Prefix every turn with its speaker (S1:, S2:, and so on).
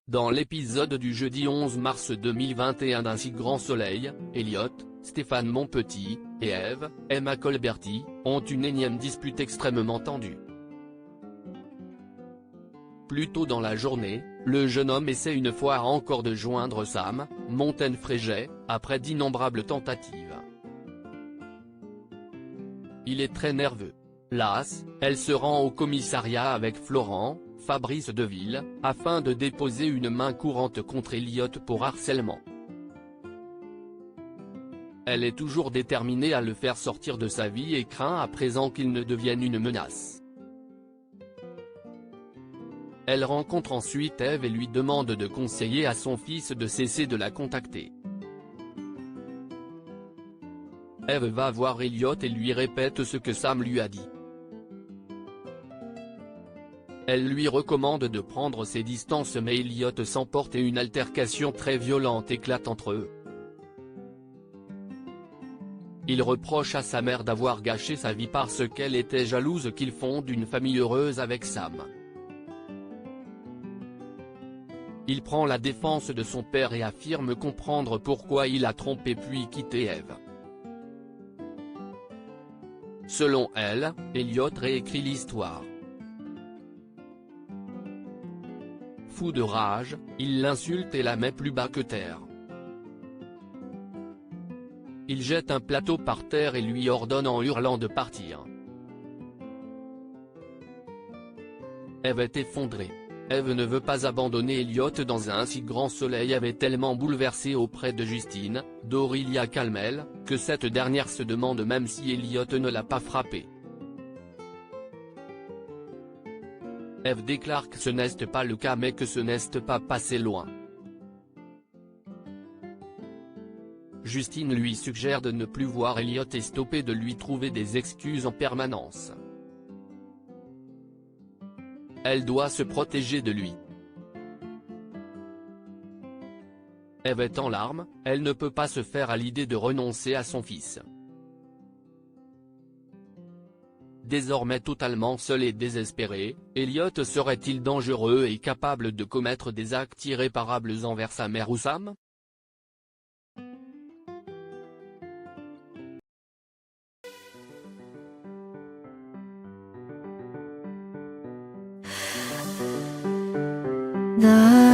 S1: Dans l'épisode du jeudi 11 mars 2021 d'Un si grand soleil, Elliot, Stéphane Monpetit, et Eve, Emma Colberti, ont une énième dispute extrêmement tendue. Plus tôt dans la journée, le jeune homme essaie une fois encore de joindre Sam, Montagne-Fréget, après d'innombrables tentatives. Il est très nerveux. Las, elle se rend au commissariat avec Florent, Fabrice Deville, afin de déposer une main courante contre Elliot pour harcèlement. Elle est toujours déterminée à le faire sortir de sa vie et craint à présent qu'il ne devienne une menace. Elle rencontre ensuite Eve et lui demande de conseiller à son fils de cesser de la contacter. Eve va voir Elliot et lui répète ce que Sam lui a dit. Elle lui recommande de prendre ses distances mais Elliot s'emporte et une altercation très violente éclate entre eux. Il reproche à sa mère d'avoir gâché sa vie parce qu'elle était jalouse qu'il fonde une famille heureuse avec Sam. Il prend la défense de son père et affirme comprendre pourquoi il a trompé puis quitté Eve. Selon elle, Elliot réécrit l'histoire. Fou de rage, il l'insulte et la met plus bas que terre. Il jette un plateau par terre et lui ordonne en hurlant de partir. Eve est effondrée. Eve ne veut pas abandonner Elliot dans un si grand soleil avait tellement bouleversé auprès de Justine, d'Aurélia Calmel, que cette dernière se demande même si Elliot ne l'a pas frappé. Eve déclare que ce n'est pas le cas mais que ce n'est pas passé loin. Justine lui suggère de ne plus voir Elliot et stopper de lui trouver des excuses en permanence. Elle doit se protéger de lui. Eve est en larmes, elle ne peut pas se faire à l'idée de renoncer à son fils. Désormais totalement seul et désespéré, Elliot serait-il dangereux et capable de commettre des actes irréparables envers sa mère ou Sam?
S2: 나